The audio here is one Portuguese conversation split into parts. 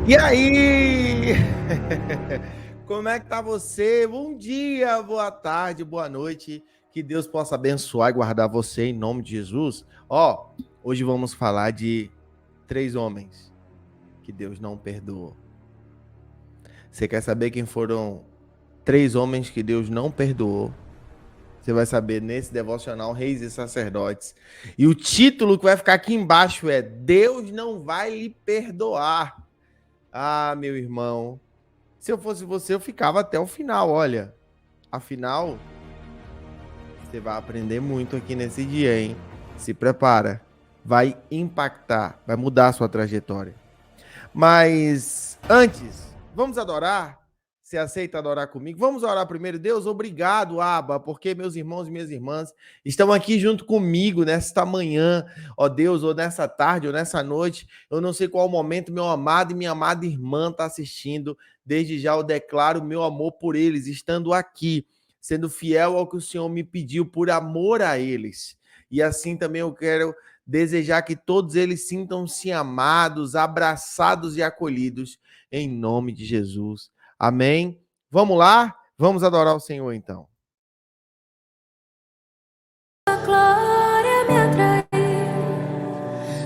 E aí? Como é que tá você? Bom dia, boa tarde, boa noite. Que Deus possa abençoar e guardar você em nome de Jesus. Hoje vamos falar de 3 homens que Deus não perdoou. Você quer saber quem foram 3 homens que Deus não perdoou? Você vai saber nesse devocional Reis e Sacerdotes. E o título que vai ficar aqui embaixo é Deus não vai lhe perdoar. Ah, meu irmão, se eu fosse você, eu ficava até o final, olha. Afinal, você vai aprender muito aqui nesse dia, hein? Se prepara. Vai impactar, vai mudar a sua trajetória. Mas antes, vamos adorar? Você aceita adorar comigo? Vamos orar primeiro. Deus, obrigado, Abba, porque meus irmãos e minhas irmãs estão aqui junto comigo nesta manhã, ó Deus, ou nessa tarde, ou nessa noite. Eu não sei qual momento meu amado e minha amada irmã está assistindo. Desde já eu declaro meu amor por eles, estando aqui, sendo fiel ao que o Senhor me pediu, por amor a eles. E assim também eu quero desejar que todos eles sintam-se amados, abraçados e acolhidos em nome de Jesus. Amém? Vamos lá? Vamos adorar o Senhor então. A glória me atraiu,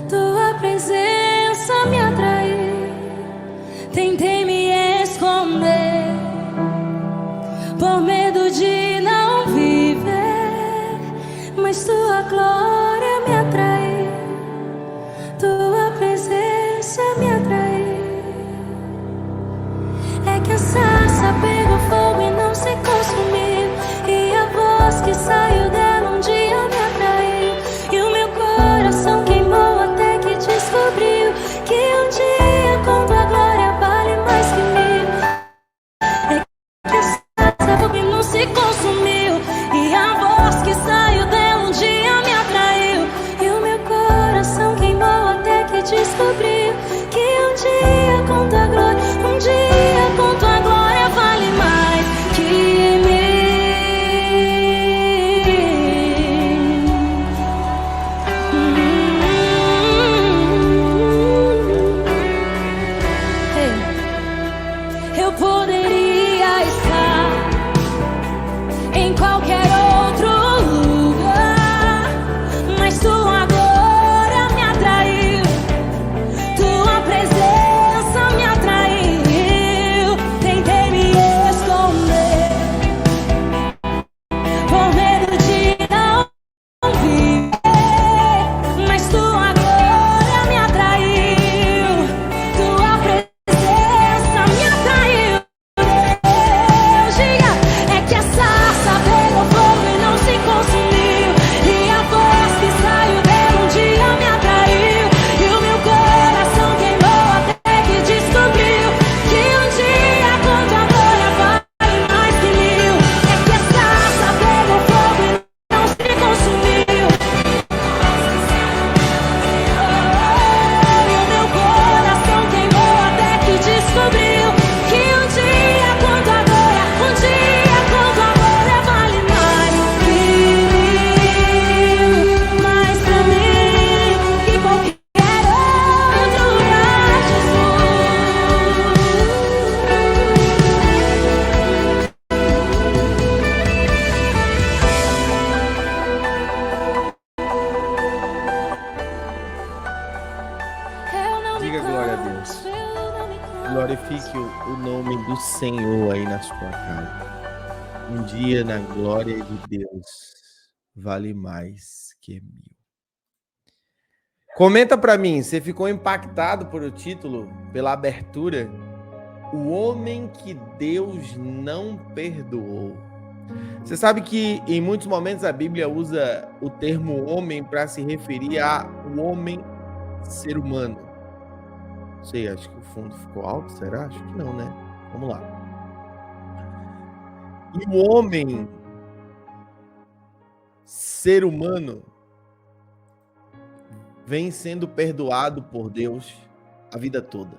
tua presença me atraiu. Tentei me esconder por medo de não viver, mas tua glória me atraiu, tua presença me atraiu. É que a sarça pegou fogo e não se consumiu, e a voz que saiu dela um dia me atraiu, e o meu coração queimou até que descobriu que um dia com tua glória vale mais que mil. É que a sarça pegou e não se consumiu, e a voz que saiu dela um dia me atraiu, e o meu coração queimou até que descobriu que um dia com tua glória, um dia com tua glória vale mais que mil. Eu poderia estar em qualquer outro lugar, mas tua glória me atraiu, tua presença me atraiu. Tentei me esconder por medo de não viver, mas tua glória me atraiu, tua presença me atraiu. Deus, diga, é que a sarça pegou fogo e não se consumiu, e a voz que saiu dela um dia me atraiu, e o meu coração queimou até que descobriu que um dia com tua glória vale mais que mil. É que a sarça pegou fogo e não se consumiu, e o meu coração queimou até que descobriu que um dia com tua glória, um dia com tua glória vale mais que mil, mais pra mim que qualquer outro lugar, Jesus. Diga glória a Deus. Glorifique o nome do Senhor aí na sua casa. Um dia na glória de Deus vale mais que mil. Comenta para mim, você ficou impactado por o título, pela abertura? O homem que Deus não perdoou. Você sabe que em muitos momentos a Bíblia usa o termo homem para se referir ao homem ser humano. Não sei, acho que o fundo ficou alto, será? Acho que não, né? Vamos lá. E o homem ser humano vem sendo perdoado por Deus a vida toda.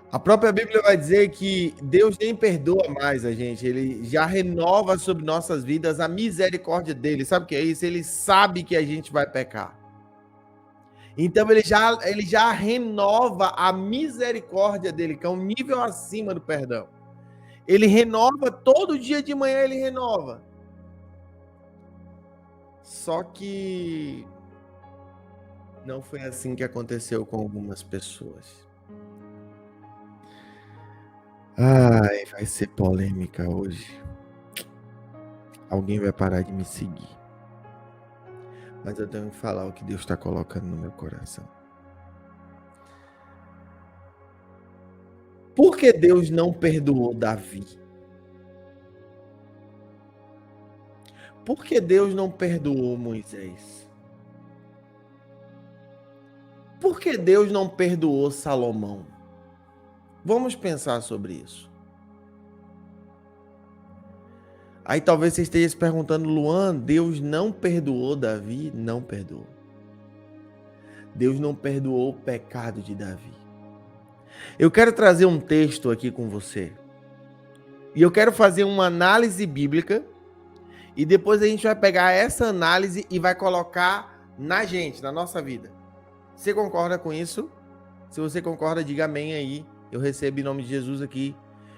A própria Bíblia vai dizer que Deus nem perdoa mais a gente, ele já renova sobre nossas vidas a misericórdia dele. Sabe o que é isso? Ele sabe que a gente vai pecar. Então ele já renova a misericórdia dele, que é um nível acima do perdão. Ele renova todo dia de manhã, ele renova. Só que não foi assim que aconteceu com algumas pessoas. Ai, vai ser polêmica hoje. Alguém vai parar de me seguir. Mas eu tenho que falar o que Deus está colocando no meu coração. Por que Deus não perdoou Davi? Por que Deus não perdoou Moisés? Por que Deus não perdoou Salomão? Vamos pensar sobre isso. Aí talvez você esteja se perguntando, Luan, Deus não perdoou Davi? Não perdoou. Deus não perdoou o pecado de Davi. Eu quero trazer um texto aqui com você. E eu quero fazer uma análise bíblica. E depois a gente vai pegar essa análise e vai colocar na gente, na nossa vida. Você concorda com isso? Se você concorda, diga amém aí. Eu recebo em nome de Jesus aqui.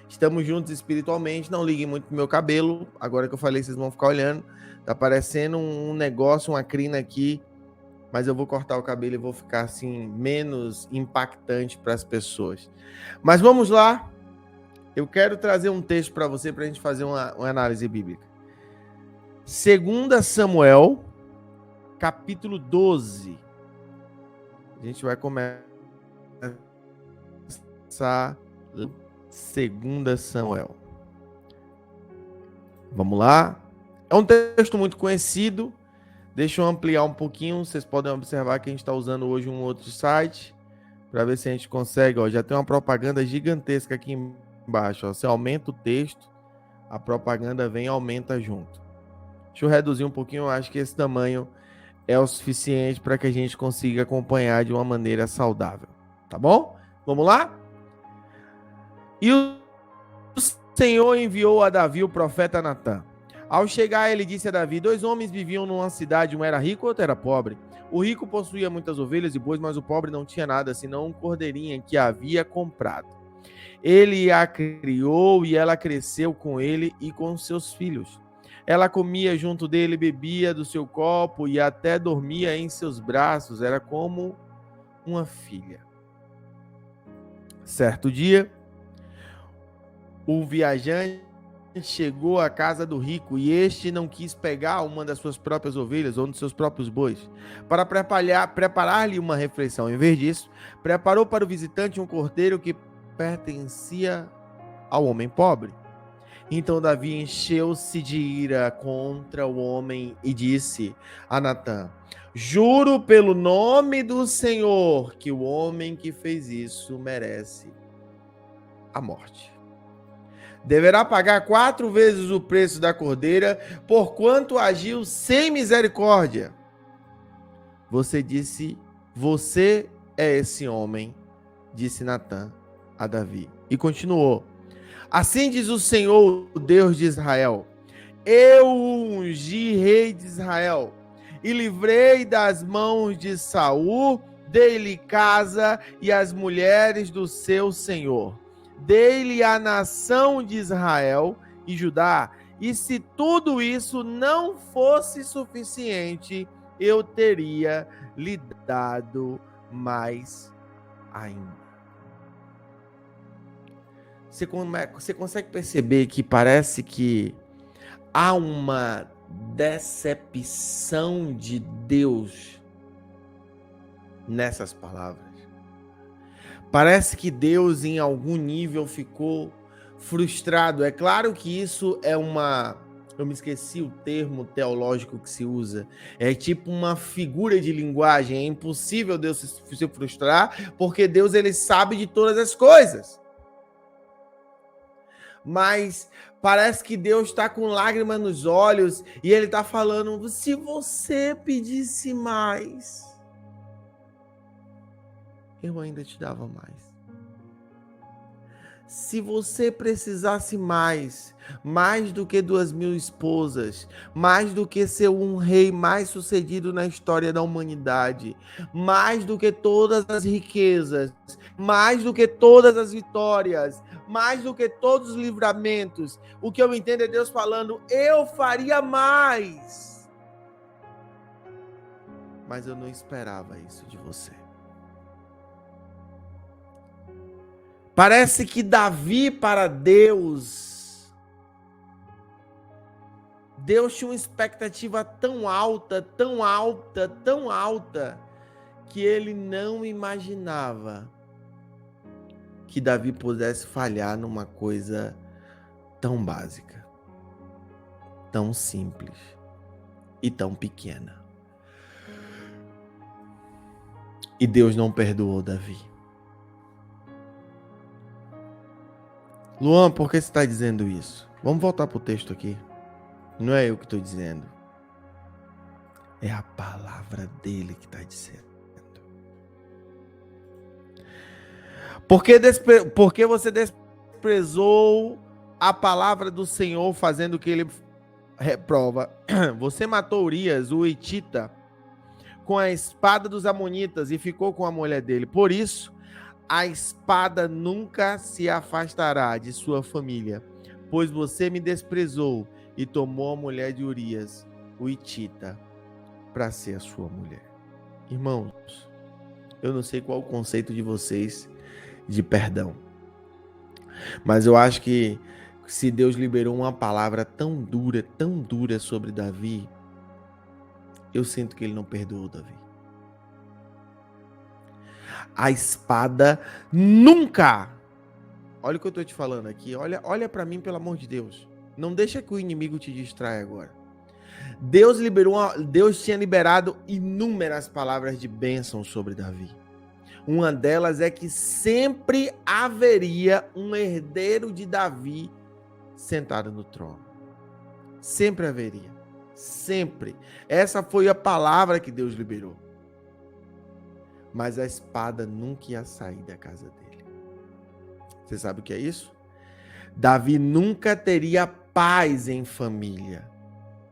Estamos juntos espiritualmente. Não liguem muito pro meu cabelo. Agora que eu falei, vocês vão ficar olhando. Tá parecendo um negócio, uma crina aqui. Mas eu vou cortar o cabelo e vou ficar assim, menos impactante para as pessoas. Mas vamos lá. Eu quero trazer um texto para você, para a gente fazer uma análise bíblica. 2 Samuel, capítulo 12. A gente vai começar 2 Samuel. Vamos lá. É um texto muito conhecido. Deixa eu ampliar um pouquinho. Vocês podem observar que a gente está usando hoje um outro site para ver se a gente consegue. Ó, já tem uma propaganda gigantesca aqui embaixo. Ó. Você aumenta o texto, a propaganda vem e aumenta junto. Deixa eu reduzir um pouquinho. Eu acho que esse tamanho é o suficiente para que a gente consiga acompanhar de uma maneira saudável. Tá bom? Vamos lá? E o Senhor enviou a Davi o profeta Natã. Ao chegar, ele disse a Davi: 2 homens viviam numa cidade, um era rico, outro era pobre. O rico possuía muitas ovelhas e bois, mas o pobre não tinha nada, senão um cordeirinho que havia comprado. Ele a criou e ela cresceu com ele e com seus filhos. Ela comia junto dele, bebia do seu copo e até dormia em seus braços. Era como uma filha. Certo dia, o viajante chegou à casa do rico e este não quis pegar uma das suas próprias ovelhas ou um dos seus próprios bois para preparar-lhe uma refeição. Em vez disso, preparou para o visitante um cordeiro que pertencia ao homem pobre. Então Davi encheu-se de ira contra o homem e disse a Natã: juro pelo nome do Senhor que o homem que fez isso merece a morte. Deverá pagar 4 vezes o preço da cordeira, porquanto agiu sem misericórdia. Você é esse homem, disse Natã a Davi. E continuou: assim diz o Senhor, o Deus de Israel: eu ungi rei de Israel e livrei das mãos de Saul, dei-lhe casa e as mulheres do seu senhor. Dei-lhe a nação de Israel e Judá, e se tudo isso não fosse suficiente, eu teria lhe dado mais ainda. Você consegue perceber que parece que há uma decepção de Deus nessas palavras? Parece que Deus, em algum nível, ficou frustrado. É claro que isso é uma... Eu me esqueci o termo teológico que se usa. É tipo uma figura de linguagem. É impossível Deus se frustrar, porque Deus, ele sabe de todas as coisas. Mas parece que Deus está com lágrimas nos olhos e ele está falando: se você pedisse mais, eu ainda te dava mais. Se você precisasse mais do que 2.000 esposas, mais do que ser um rei mais sucedido na história da humanidade, mais do que todas as riquezas, mais do que todas as vitórias, mais do que todos os livramentos, o que eu entendo é Deus falando, eu faria mais. Mas eu não esperava isso de você. Parece que Davi, para Deus tinha uma expectativa tão alta, tão alta, tão alta, que ele não imaginava que Davi pudesse falhar numa coisa tão básica, tão simples e tão pequena. E Deus não perdoou Davi. Luan, por que você está dizendo isso? Vamos voltar para o texto aqui. Não é eu que estou dizendo. É a palavra dele que está dizendo. Porque você desprezou a palavra do Senhor, fazendo o que ele reprova. Você matou Urias, o hitita, com a espada dos amonitas e ficou com a mulher dele. Por isso, a espada nunca se afastará de sua família, pois você me desprezou e tomou a mulher de Urias, o hitita, para ser a sua mulher. Irmãos, eu não sei qual o conceito de vocês de perdão, mas eu acho que se Deus liberou uma palavra tão dura sobre Davi, eu sinto que ele não perdoou Davi. A espada nunca, olha o que eu estou te falando aqui, olha para mim, pelo amor de Deus, não deixa que o inimigo te distraia agora. Deus tinha liberado inúmeras palavras de bênção sobre Davi. Uma delas é que sempre haveria um herdeiro de Davi sentado no trono. Sempre haveria. Sempre. Essa foi a palavra que Deus liberou. Mas a espada nunca ia sair da casa dele. Você sabe o que é isso? Davi nunca teria paz em família.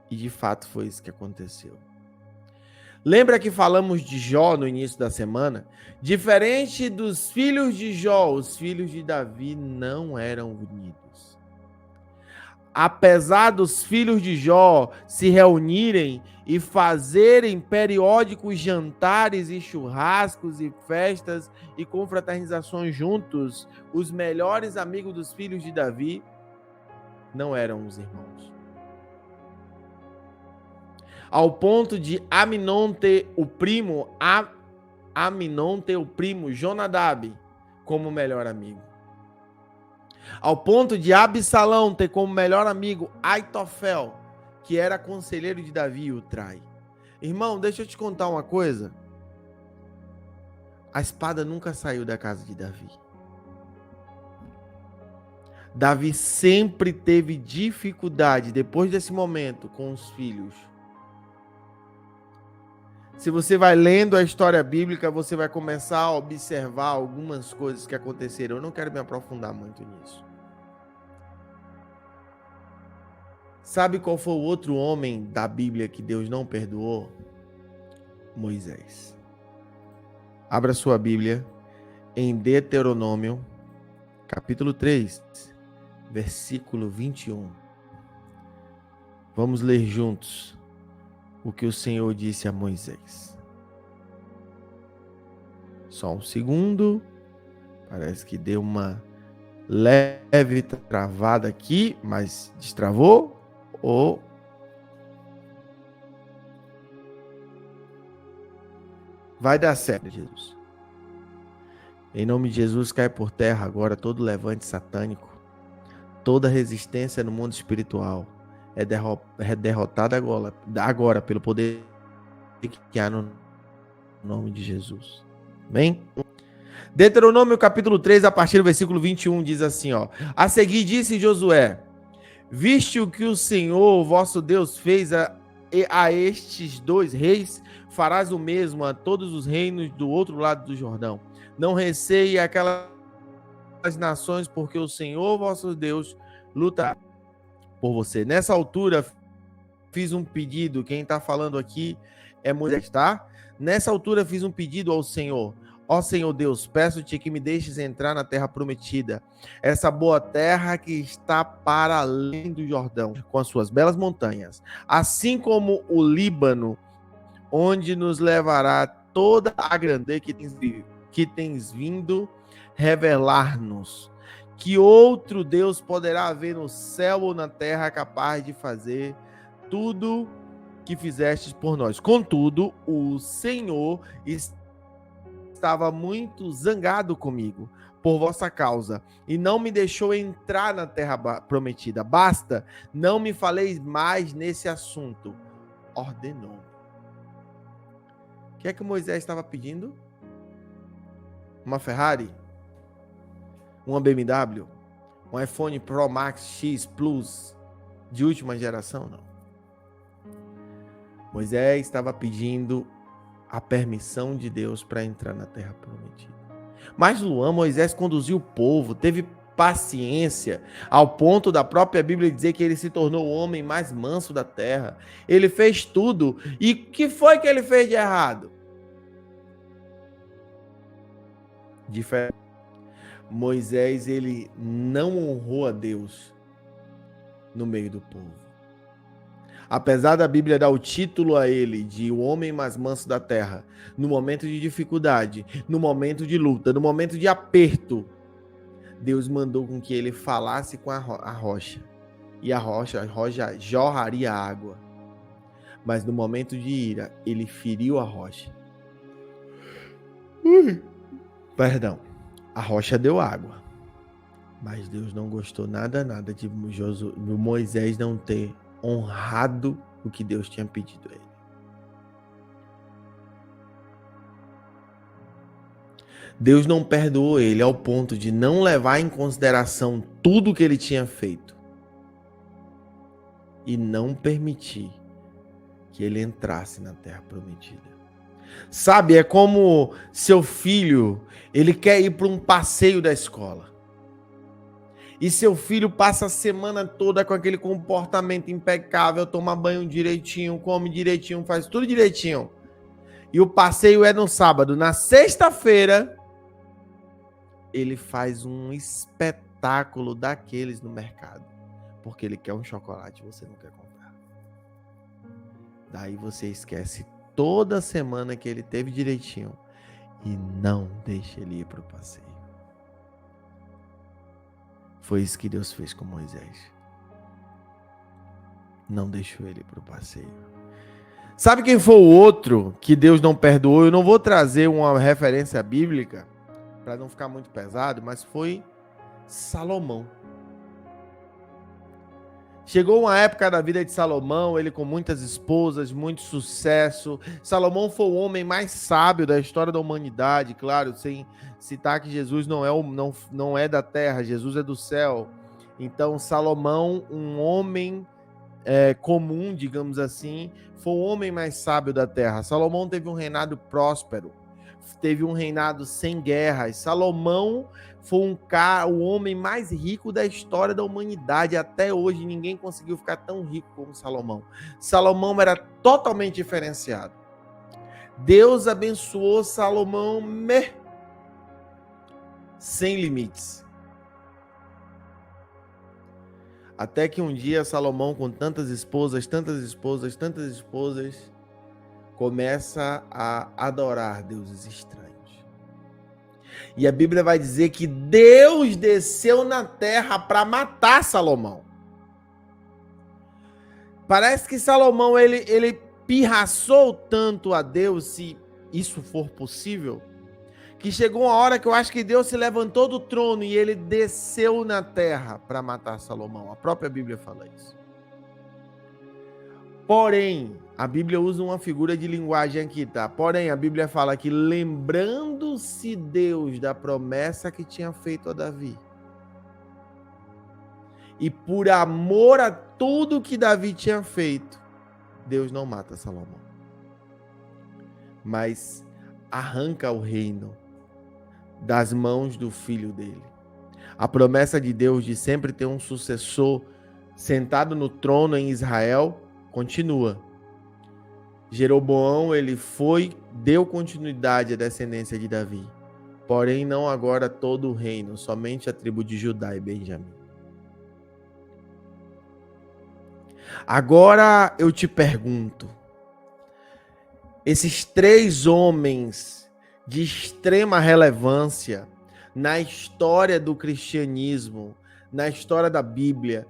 E de fato foi isso que aconteceu. Lembra que falamos de Jó no início da semana? Diferente dos filhos de Jó, os filhos de Davi não eram unidos. Apesar dos filhos de Jó se reunirem e fazerem periódicos jantares e churrascos e festas e confraternizações juntos, os melhores amigos dos filhos de Davi não eram os irmãos. Ao ponto de Aminon ter o primo Jonadab como melhor amigo. Ao ponto de Absalão ter como melhor amigo Aitofel, que era conselheiro de Davi, e o trai. Irmão, deixa eu te contar uma coisa. A espada nunca saiu da casa de Davi. Davi sempre teve dificuldade, depois desse momento, com os filhos. Se você vai lendo a história bíblica, você vai começar a observar algumas coisas que aconteceram. Eu não quero me aprofundar muito nisso. Sabe qual foi o outro homem da Bíblia que Deus não perdoou? Moisés. Abra sua Bíblia em Deuteronômio, capítulo 3, versículo 21. Vamos ler juntos o que o Senhor disse a Moisés. Só um segundo. Parece que deu uma leve travada aqui, mas destravou ou... Vai dar certo, Jesus. Em nome de Jesus, cai por terra agora todo levante satânico, toda resistência no mundo espiritual é derrotada agora pelo poder que há no nome de Jesus. Amém? Deuteronômio capítulo 3, a partir do versículo 21, diz assim, ó. A seguir disse Josué: viste o que o Senhor, vosso Deus, fez a estes dois reis, farás o mesmo a todos os reinos do outro lado do Jordão. Não receie aquelas as nações, porque o Senhor vosso Deus luta por você. Nessa altura, fiz um pedido, quem está falando aqui é Moisés, tá? Nessa altura, fiz um pedido ao Senhor. Ó Senhor Deus, peço-te que me deixes entrar na terra prometida, essa boa terra que está para além do Jordão, com as suas belas montanhas, assim como o Líbano, onde nos levará toda a grandeza que tens vindo revelar-nos. Que outro Deus poderá haver no céu ou na terra capaz de fazer tudo que fizestes por nós? Contudo, o Senhor estava muito zangado comigo por vossa causa e não me deixou entrar na terra prometida. Basta, não me faleis mais nesse assunto. Ordenou. O que é que Moisés estava pedindo? Uma Ferrari? Uma BMW? Um iPhone Pro Max X Plus de última geração? Não. Moisés estava pedindo a permissão de Deus para entrar na terra prometida. Mas Moisés conduziu o povo, teve paciência, ao ponto da própria Bíblia dizer que ele se tornou o homem mais manso da terra. Ele fez tudo. E o que foi que ele fez de errado? Diferente. Moisés, ele não honrou a Deus no meio do povo. Apesar da Bíblia dar o título a ele de o homem mais manso da terra, no momento de dificuldade, no momento de luta, no momento de aperto, Deus mandou com que ele falasse com a rocha. E a rocha jorraria água. Mas no momento de ira, ele feriu a rocha. Perdão. A rocha deu água. Mas Deus não gostou nada de Moisés não ter honrado o que Deus tinha pedido a ele. Deus não perdoou ele ao ponto de não levar em consideração tudo o que ele tinha feito e não permitir que ele entrasse na terra prometida. Sabe, é como seu filho, ele quer ir para um passeio da escola. E seu filho passa a semana toda com aquele comportamento impecável, toma banho direitinho, come direitinho, faz tudo direitinho. E o passeio é no sábado. Na sexta-feira, ele faz um espetáculo daqueles no mercado. Porque ele quer um chocolate e você não quer comprar. Daí você esquece toda semana que ele teve direitinho e não deixa ele ir para o passeio. Foi isso que Deus fez com Moisés. Não deixou ele para o passeio. Sabe quem foi o outro que Deus não perdoou? Eu não vou trazer uma referência bíblica para não ficar muito pesado, mas foi Salomão. Chegou uma época da vida de Salomão, ele com muitas esposas, muito sucesso. Salomão foi o homem mais sábio da história da humanidade, claro, sem citar que Jesus não é da terra, Jesus é do céu. Então, Salomão, um homem comum, digamos assim, foi o homem mais sábio da terra. Salomão teve um reinado próspero, teve um reinado sem guerras. Salomão foi o homem mais rico da história da humanidade. Até hoje ninguém conseguiu ficar tão rico como Salomão. Salomão era totalmente diferenciado. Deus abençoou Salomão sem limites. Até que um dia Salomão, com tantas esposas, começa a adorar deuses estranhos. E a Bíblia vai dizer que Deus desceu na terra para matar Salomão. Parece que Salomão ele pirraçou tanto a Deus, se isso for possível, que chegou uma hora que eu acho que Deus se levantou do trono e ele desceu na terra para matar Salomão. A própria Bíblia fala isso. Porém, a Bíblia usa uma figura de linguagem aqui, tá? Porém, a Bíblia fala que lembrando-se Deus da promessa que tinha feito a Davi. E por amor a tudo que Davi tinha feito, Deus não mata Salomão. Mas arranca o reino das mãos do filho dele. A promessa de Deus de sempre ter um sucessor sentado no trono em Israel continua. Jeroboão, ele deu continuidade à descendência de Davi. Porém, não agora todo o reino, somente a tribo de Judá e Benjamim. Agora eu te pergunto, esses 3 homens de extrema relevância na história do cristianismo, na história da Bíblia,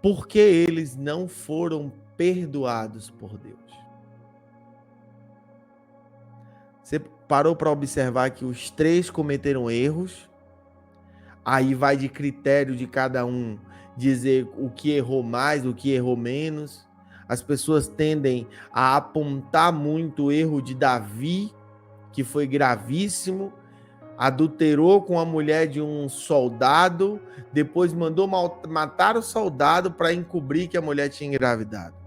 por que eles não foram perdoados por Deus? Você parou para observar que os 3 cometeram erros? Aí vai de critério de cada um dizer o que errou mais, o que errou menos. As pessoas tendem a apontar muito o erro de Davi, que foi gravíssimo, adulterou com a mulher de um soldado, depois mandou matar o soldado para encobrir que a mulher tinha engravidado.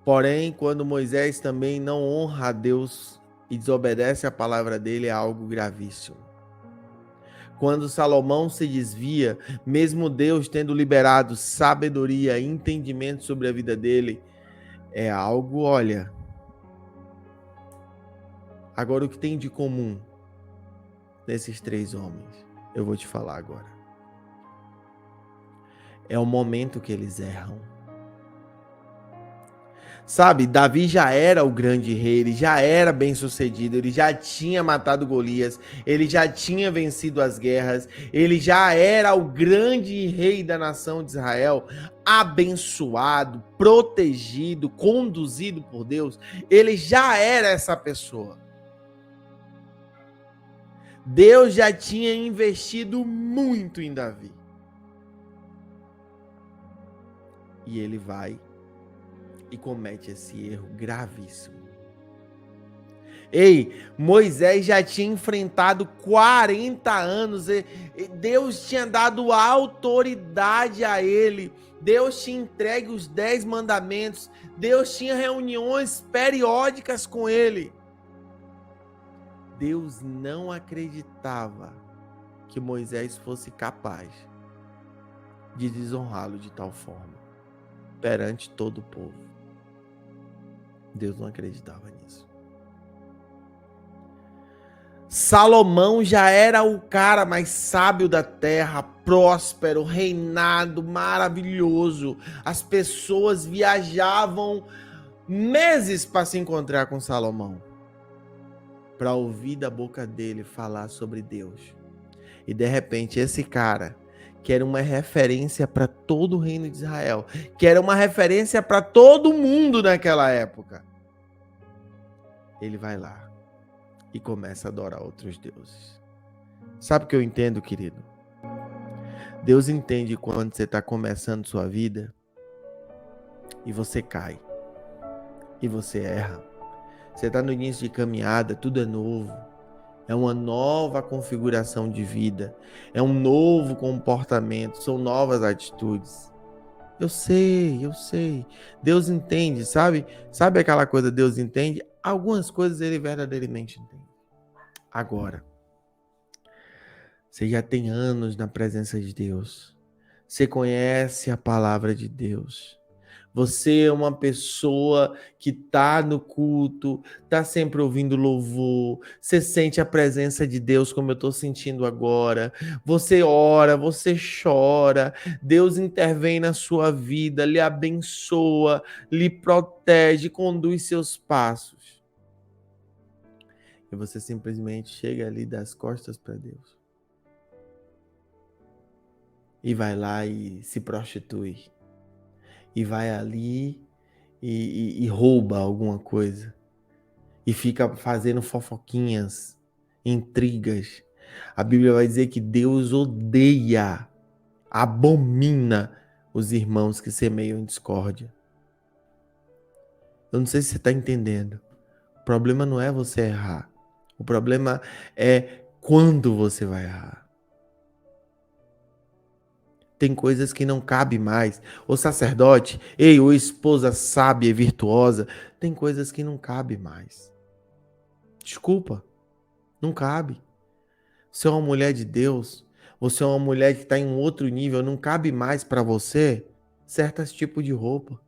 Porém, quando Moisés também não honra a Deus e desobedece a palavra dele, é algo gravíssimo. Quando Salomão se desvia, mesmo Deus tendo liberado sabedoria e entendimento sobre a vida dele, é algo, olha. Agora, o que tem de comum nesses 3 homens? Eu vou te falar agora. É o momento que eles erram. Sabe, Davi já era o grande rei, ele já era bem sucedido, ele já tinha matado Golias, ele já tinha vencido as guerras, ele já era o grande rei da nação de Israel, abençoado, protegido, conduzido por Deus, ele já era essa pessoa. Deus já tinha investido muito em Davi. E ele vai e comete esse erro gravíssimo. Ei, Moisés já tinha enfrentado 40 anos, Deus tinha dado autoridade a ele, Deus tinha entregue os 10 mandamentos, Deus tinha reuniões periódicas com ele. Deus não acreditava que Moisés fosse capaz de desonrá-lo de tal forma perante todo o povo. Deus não acreditava nisso. Salomão já era o cara mais sábio da terra, próspero, reinado, maravilhoso. As pessoas viajavam meses para se encontrar com Salomão, para ouvir da boca dele falar sobre Deus. E de repente esse cara, que era uma referência para todo o reino de Israel, que era uma referência para todo mundo naquela época, ele vai lá e começa a adorar outros deuses. Sabe o que eu entendo, querido? Deus entende quando você está começando sua vida e você cai, e você erra. Você está no início de caminhada, tudo é novo. É uma nova configuração de vida. É um novo comportamento. São novas atitudes. Eu sei. Deus entende, sabe? Sabe aquela coisa, Deus entende? Algumas coisas ele verdadeiramente entende. Agora, você já tem anos na presença de Deus. Você conhece a palavra de Deus. Você é uma pessoa que está no culto, está sempre ouvindo louvor, você sente a presença de Deus como eu estou sentindo agora, você ora, você chora, Deus intervém na sua vida, lhe abençoa, lhe protege, conduz seus passos. E você simplesmente chega ali das costas para Deus. E vai lá e se prostitui. E vai ali e rouba alguma coisa. E fica fazendo fofoquinhas, intrigas. A Bíblia vai dizer que Deus odeia, abomina os irmãos que semeiam discórdia. Eu não sei se você está entendendo. O problema não é você errar. O problema é quando você vai errar. Tem coisas que não cabe mais. O sacerdote, ou esposa sábia e virtuosa, tem coisas que não cabe mais. Desculpa, Não cabe. Você é uma mulher de Deus, você é uma mulher que está em um outro nível, não cabe mais para você certos tipos de roupa.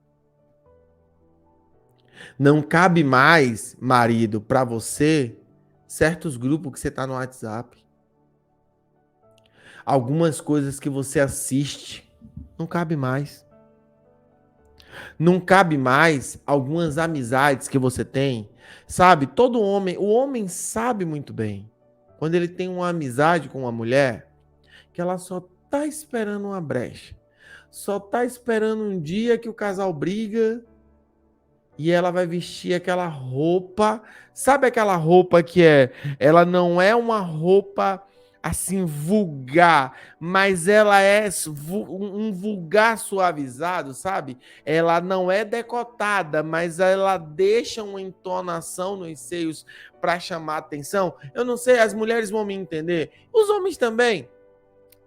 Não cabe mais, marido, para você certos grupos que você está no WhatsApp. Algumas coisas que você assiste, não cabe mais. Não cabe mais algumas amizades que você tem. Sabe, todo homem, o homem sabe muito bem, quando ele tem uma amizade com uma mulher, que ela só tá esperando uma brecha. Só tá esperando um dia que o casal briga e ela vai vestir aquela roupa. Sabe aquela roupa ela não é uma roupa assim vulgar, mas ela é um vulgar suavizado, sabe? Ela não é decotada, mas ela deixa uma entonação nos seios para chamar atenção. Eu não sei, as mulheres vão me entender, os homens também.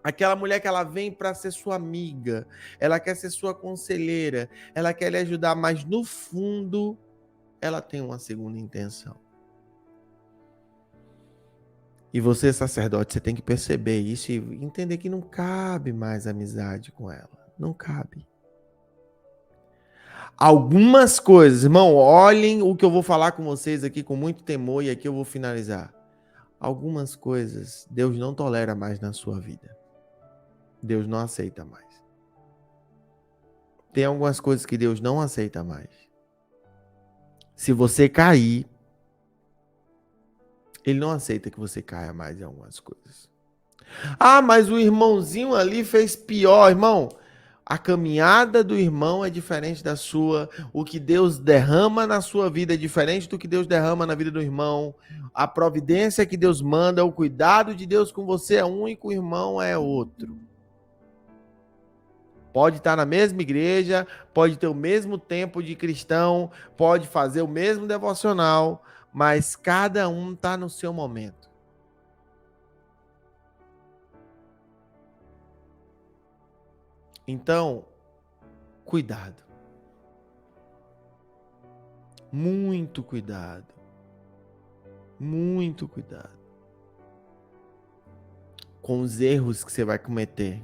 Aquela mulher que ela vem para ser sua amiga, ela quer ser sua conselheira, ela quer lhe ajudar, mas no fundo ela tem uma segunda intenção. E você, sacerdote, você tem que perceber isso e entender que não cabe mais amizade com ela. Não cabe. Algumas coisas, irmão, olhem o que eu vou falar com vocês aqui com muito temor e aqui eu vou finalizar. Algumas coisas Deus não tolera mais na sua vida. Deus não aceita mais. Tem algumas coisas que Deus não aceita mais. Se você cair, Ele não aceita que você caia mais em algumas coisas. Ah, mas o irmãozinho ali fez pior, irmão. A caminhada do irmão é diferente da sua. O que Deus derrama na sua vida é diferente do que Deus derrama na vida do irmão. A providência que Deus manda, o cuidado de Deus com você é um e com o irmão é outro. Pode estar na mesma igreja, pode ter o mesmo tempo de cristão, pode fazer o mesmo devocional, mas cada um está no seu momento. Então, cuidado. Muito cuidado. Muito cuidado com os erros que você vai cometer.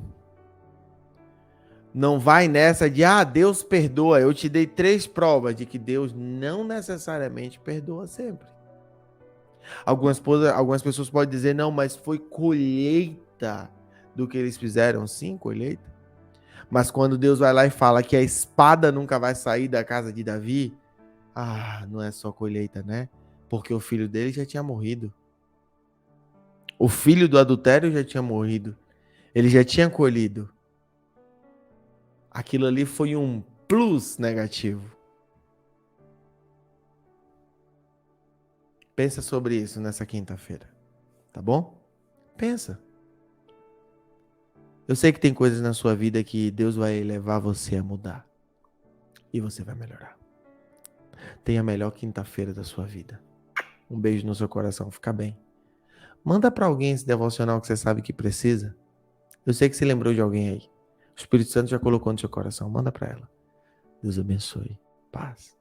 Não vai nessa de, Deus perdoa. Eu te dei 3 provas de que Deus não necessariamente perdoa sempre. Algumas pessoas podem dizer, não, mas foi colheita do que eles fizeram. Sim, colheita. Mas quando Deus vai lá e fala que a espada nunca vai sair da casa de Davi, não é só colheita, né? Porque o filho dele já tinha morrido. O filho do adultério já tinha morrido. Ele já tinha colhido. Aquilo ali foi um plus negativo. Pensa sobre isso nessa quinta-feira, tá bom? Pensa. Eu sei que tem coisas na sua vida que Deus vai levar você a mudar. E você vai melhorar. Tenha a melhor quinta-feira da sua vida. Um beijo no seu coração, fica bem. Manda para alguém esse devocional que você sabe que precisa. Eu sei que você lembrou de alguém aí. O Espírito Santo já colocou no seu coração. Manda para ela. Deus abençoe. Paz.